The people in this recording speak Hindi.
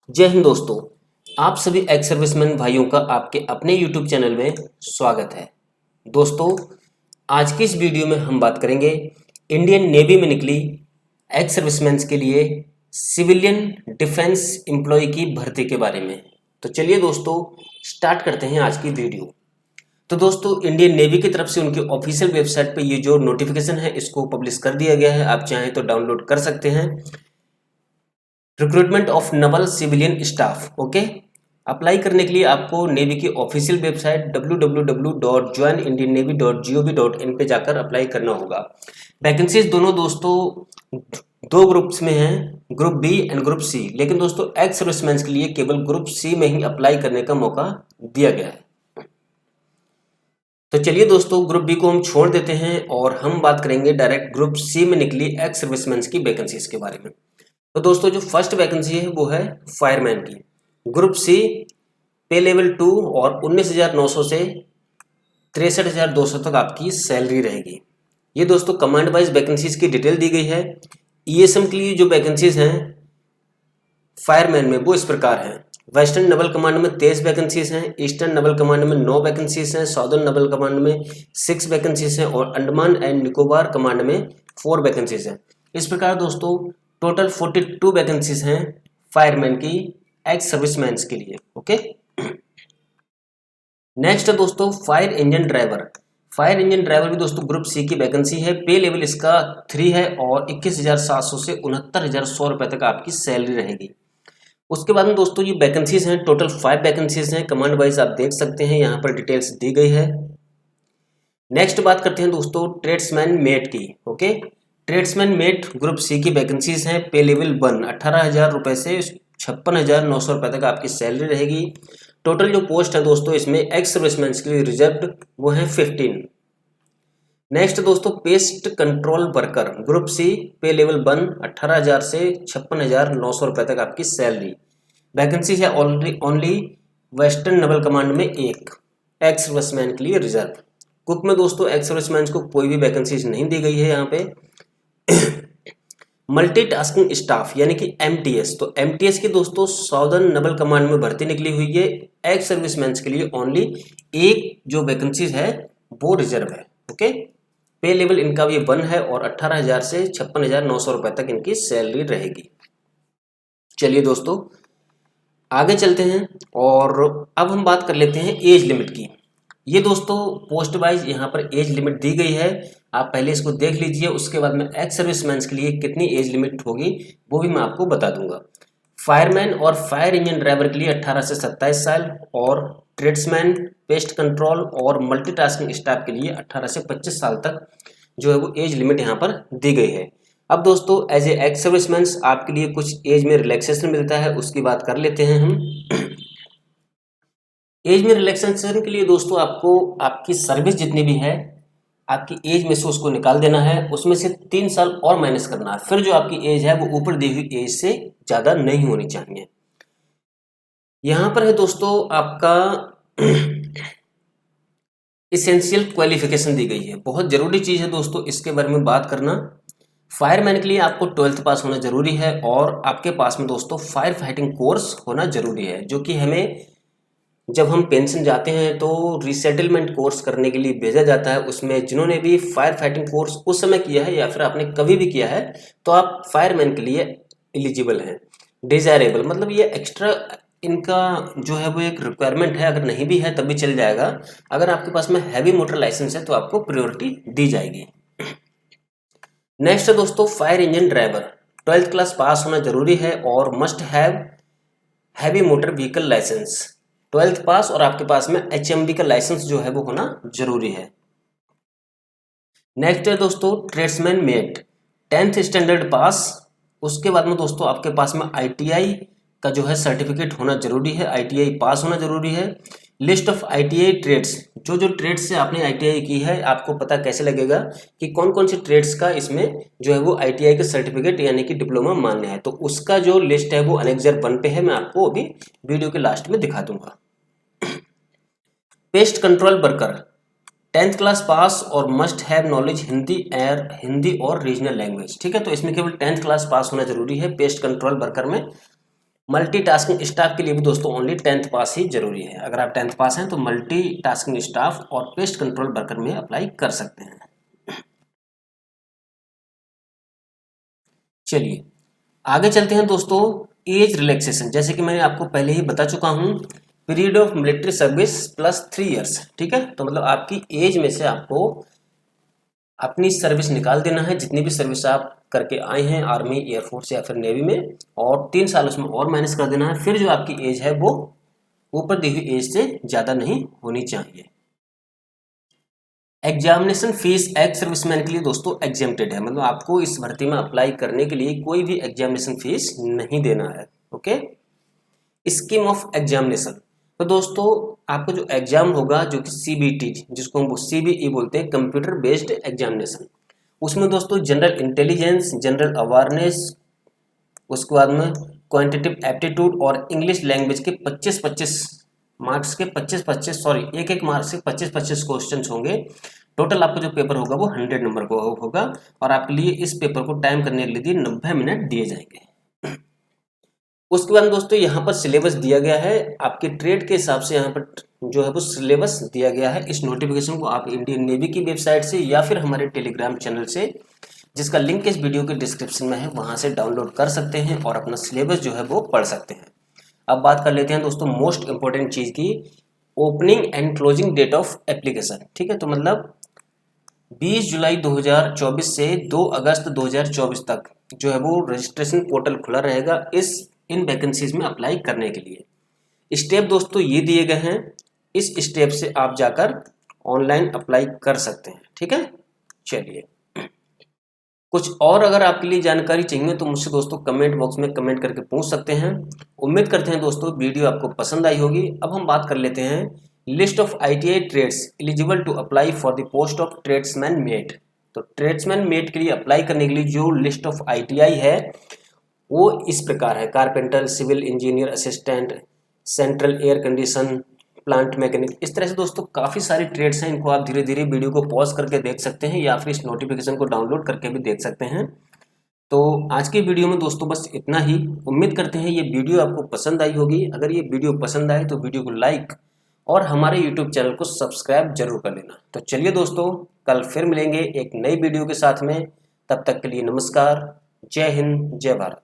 जय हिंद दोस्तों। आप सभी एक्स सर्विसमैन भाइयों का आपके अपने यूट्यूब चैनल में स्वागत है। दोस्तों, आज की इस वीडियो में हम बात करेंगे इंडियन नेवी में निकली एक्स सर्विसमैन के लिए सिविलियन डिफेंस एम्प्लॉय की भर्ती के बारे में। तो चलिए दोस्तों, स्टार्ट करते हैं आज की वीडियो। तो दोस्तों, इंडियन नेवी की तरफ से उनकी ऑफिशियल वेबसाइट पे ये जो नोटिफिकेशन है इसको पब्लिश कर दिया गया है। आप चाहें तो डाउनलोड कर सकते हैं। Recruitment of Naval civilian staff. Okay, apply करने के लिए आपको नेवी की ऑफिशियल वेबसाइट www.joinindiannavy.gov.in पे जाकर अप्लाई करना होगा। वैकेंसीज दोनों दोस्तों दो ग्रुप्स में हैं, group B and group C. लेकिन दोस्तों एक्स सर्विसमैन के लिए केवल ग्रुप सी में ही अप्लाई करने का मौका दिया गया है। तो चलिए दोस्तों, ग्रुप बी को हम छोड़ देते हैं और हम बात करेंगे डायरेक्ट ग्रुप सी में निकली एक्स सर्विसमैन की वैकेंसीज के बारे में। तो दोस्तों, जो फर्स्ट वैकेंसी है वो है फायरमैन की, ग्रुप सी, पे लेवल 2 और 19,900 से 63,200 तक आपकी सैलरी रहेगी। ये दोस्तों कमांड वाइज वैकेंसीज की डिटेल दी गई है। ईएसएम के लिए जो वैकेंसीज हैं फायरमैन में वो इस प्रकार हैं। वेस्टर्न नवल कमांड में 23 वैकेंसीज हैं, ईस्टर्न नवल कमांड में 9 वैकेंसीज हैं, साउदर्न नवल कमांड में 6 वैकेंसीज हैं और अंडमान एंड निकोबार कमांड में 4 वैकेंसीज हैं। इस प्रकार दोस्तों टोटल 42 वैकेंसीज हैं फायरमैन की एक्स सर्विसमैन के लिए। ओके, नेक्स्ट है दोस्तों fire engine driver. Fire engine driver भी दोस्तों ग्रुप सी की वैकेंसी है। पे लेवल इसका 3 है और 21,700 से 69,100 रुपए तक आपकी सैलरी रहेगी। उसके बाद में दोस्तों ये वैकेंसीज हैं, टोटल 5 वैकेंसीज हैं। कमांड वाइज आप देख सकते हैं, यहाँ पर डिटेल्स दी गई है। नेक्स्ट बात करते हैं दोस्तों ट्रेड्समैन मेट की। Okay, tradesman mate group C की वैकेंसीज हैं। पे लेवल 1 18,000 रुपए से 56,900 रुपए तक आपकी सैलरी रहेगी। टोटल जो पोस्ट है दोस्तों इसमें एक्स सर्विसमैन के लिए रिजर्व्ड वो है 15। नेक्स्ट दोस्तों pest control worker group C, pay level 1 18,000 से 56,900 रुपए तक आपकी सैलरी। वैकेंसी है ओनली वेस्टर्न नवल कमांड में एक, एक्स सर्विसमैन के लिए रिजर्व। कुक में दोस्तों एक्स सर्विसमैन को कोई भी वैकेंसीज नहीं दी गई है यहाँ पे। मल्टीटास्किंग स्टाफ यानी कि एमटीएस, तो एमटीएस की दोस्तों साउदर्न नवल कमांड में भर्ती निकली हुई है। एक्स सर्विसमैन के लिए ओनली एक जो वैकेंसीज है वो रिजर्व है। ओके, पे लेवल इनका भी 1 है और 18,000 से 56,900 रुपए तक इनकी सैलरी रहेगी। चलिए दोस्तों आगे चलते हैं और अब हम बात कर लेते हैं एज लिमिट की। ये दोस्तों पोस्ट वाइज यहाँ पर एज लिमिट दी गई है, आप पहले इसको देख लीजिए। उसके बाद में एक्स सर्विसमैन के लिए कितनी एज लिमिट होगी वो भी मैं आपको बता दूंगा। फायरमैन और फायर इंजन ड्राइवर के लिए 18 से 27 साल और ट्रेड्समैन, पेस्ट कंट्रोल और मल्टीटास्किंग स्टाफ के लिए 18 से 25 साल तक जो है वो एज लिमिट यहाँ पर दी गई है। अब दोस्तों एज ए एक्स सर्विसमैन आपके लिए कुछ एज में रिलैक्सेशन मिलता है, उसकी बात कर लेते हैं हम। एज में रिलैक्सेशन के लिए दोस्तों आपको आपकी सर्विस जितनी भी है आपकी एज में से उसको निकाल देना है, उसमें से 3 साल और माइनस करना है। फिर जो आपकी एज है वो ऊपर दी हुई एज से ज़्यादा नहीं होनी चाहिए। यहाँ पर है दोस्तों आपका इसेंशियल क्वालिफिकेशन दी गई है, बहुत ज़रूरी चीज़ है दोस्तों, इसके बारे में बात करना। फायरमैन के लिए आपको 12th पास होना जरूरी है और आपके पास में दोस्तों फायर फाइटिंग कोर्स होना जरूरी है, जो कि हमें जब हम पेंशन जाते हैं तो रिसेटलमेंट कोर्स करने के लिए भेजा जाता है। उसमें जिन्होंने भी फायर फाइटिंग कोर्स उस समय किया है या फिर आपने कभी भी किया है तो आप फायरमैन के लिए एलिजिबल हैं। डिजायरेबल मतलब ये एक्स्ट्रा इनका जो है वो एक रिक्वायरमेंट है, अगर नहीं भी है तब भी चल जाएगा। अगर आपके पास में हैवी मोटर लाइसेंस है तो आपको प्रायोरिटी दी जाएगी। नेक्स्ट है दोस्तों fire engine driver, 12th class pass होना जरूरी है और must have heavy motor vehicle licence. 12th pass और आपके पास में एचएमवी का लाइसेंस जो है वो होना जरूरी है। नेक्स्ट है दोस्तों ट्रेड्समैन मेट, 10th स्टैंडर्ड पास। उसके बाद में दोस्तों आपके पास में आईटीआई का जो है सर्टिफिकेट होना जरूरी है, आईटीआई पास होना जरूरी है। लिस्ट ऑफ आईटीआई ट्रेड्स, जो जो ट्रेड्स से आपने आईटीआई की है आपको पता कैसे लगेगा कि कौन कौन से ट्रेड्स का इसमें जो है वो आईटीआई का सर्टिफिकेट यानी कि डिप्लोमा मान्य है, तो उसका जो लिस्ट है वो अनेक्जर 1 पे है, मैं आपको अभी वीडियो के लास्ट में दिखा दूंगा। Paste control worker, 10th class pass और मस्ट हैव नॉलेज हिंदी और रीजनल लैंग्वेज। ठीक है, तो इसमें केवल 10th क्लास पास होना जरूरी है पेस्ट कंट्रोल वर्कर में। मल्टीटास्किंग स्टाफ के लिए भी दोस्तों ओनली 10th पास ही जरूरी है। अगर आप 10th पास हैं तो मल्टीटास्किंग स्टाफ और पेस्ट कंट्रोल वर्कर में अप्लाई कर सकते हैं। चलिए आगे चलते हैं दोस्तों। एज रिलैक्सेशन, जैसे कि मैंने आपको पहले ही बता चुका हूं, period of military service plus 3 years, ठीक है। तो मतलब आपकी एज में से आपको अपनी सर्विस निकाल देना है, जितनी भी सर्विस आप करके आए हैं आर्मी, एयरफोर्स या फिर नेवी में, और 3 साल उसमें और माइनस कर देना है। फिर जो आपकी एज है वो ऊपर दी हुई एज से ज़्यादा नहीं होनी चाहिए। एग्जामिनेशन फीस एक्स सर्विसमैन के लिए दोस्तों एग्जेम्प्टेड है, मतलब आपको इस भर्ती में अप्लाई करने के लिए कोई भी एग्जामिनेशन फीस नहीं देना है। ओके। स्कीम ऑफ एग्जामिनेशन, तो दोस्तों आपका जो एग्जाम होगा जो कि सीबीटी, जिसको हम सीबीई बोलते हैं, कंप्यूटर बेस्ड एग्जामिनेशन, उसमें दोस्तों जनरल इंटेलिजेंस, जनरल अवेयरनेस, उसके बाद में क्वांटिटेटिव एप्टीट्यूड और इंग्लिश लैंग्वेज के 25-25 मार्क्स के 25-25 सॉरी एक मार्क्स के 25-25 क्वेश्चन होंगे। टोटल आपका जो पेपर होगा वो 100 नंबर को होगा, और आपके लिए इस पेपर को टाइम करने के लिए 90 मिनट दिए जाएंगे। उसके बाद दोस्तों यहाँ पर सिलेबस दिया गया है, आपके ट्रेड के हिसाब से यहाँ पर जो है वो सिलेबस दिया गया है। इस नोटिफिकेशन को आप इंडियन नेवी की वेबसाइट से या फिर हमारे टेलीग्राम चैनल से, जिसका लिंक इस वीडियो के डिस्क्रिप्शन में है, वहाँ से डाउनलोड कर सकते हैं और अपना सिलेबस जो है वो पढ़ सकते हैं। अब बात कर लेते हैं दोस्तों मोस्ट इंपॉर्टेंट चीज़ की, opening and closing date of application, ठीक है। तो मतलब 20 जुलाई 2024 से 2 अगस्त 2024 तक जो है वो रजिस्ट्रेशन पोर्टल खुला रहेगा इन वैकेंसीज में अप्लाई करने के लिए। स्टेप दोस्तों ये दिए गए हैं, इस स्टेप से आप जाकर ऑनलाइन अप्लाई कर सकते हैं, ठीक है। चलिए कुछ और अगर आपके लिए जानकारी चाहिए तो मुझसे दोस्तों कमेंट बॉक्स में कमेंट करके पूछ सकते हैं। उम्मीद करते हैं दोस्तों वीडियो आपको पसंद आई होगी। अब हम बात कर लेते हैं list of ITI trades eligible to apply for the post of tradesman mate. तो ट्रेड्समैन मेट के लिए अप्लाई करने के लिए जो लिस्ट ऑफ ITI है वो इस प्रकार है: carpenter, civil engineer assistant, central air condition, plant mechanic. इस तरह से दोस्तों काफ़ी सारी ट्रेड्स हैं, इनको आप धीरे धीरे वीडियो को पॉज करके देख सकते हैं या फिर इस नोटिफिकेशन को डाउनलोड करके भी देख सकते हैं। तो आज की वीडियो में दोस्तों बस इतना ही। उम्मीद करते हैं ये वीडियो आपको पसंद आई होगी। अगर ये वीडियो पसंद आए तो वीडियो को लाइक और हमारे यूट्यूब चैनल को सब्सक्राइब जरूर कर लेना। तो चलिए दोस्तों कल फिर मिलेंगे एक नई वीडियो के साथ में, तब तक के लिए नमस्कार, जय हिंद, जय भारत।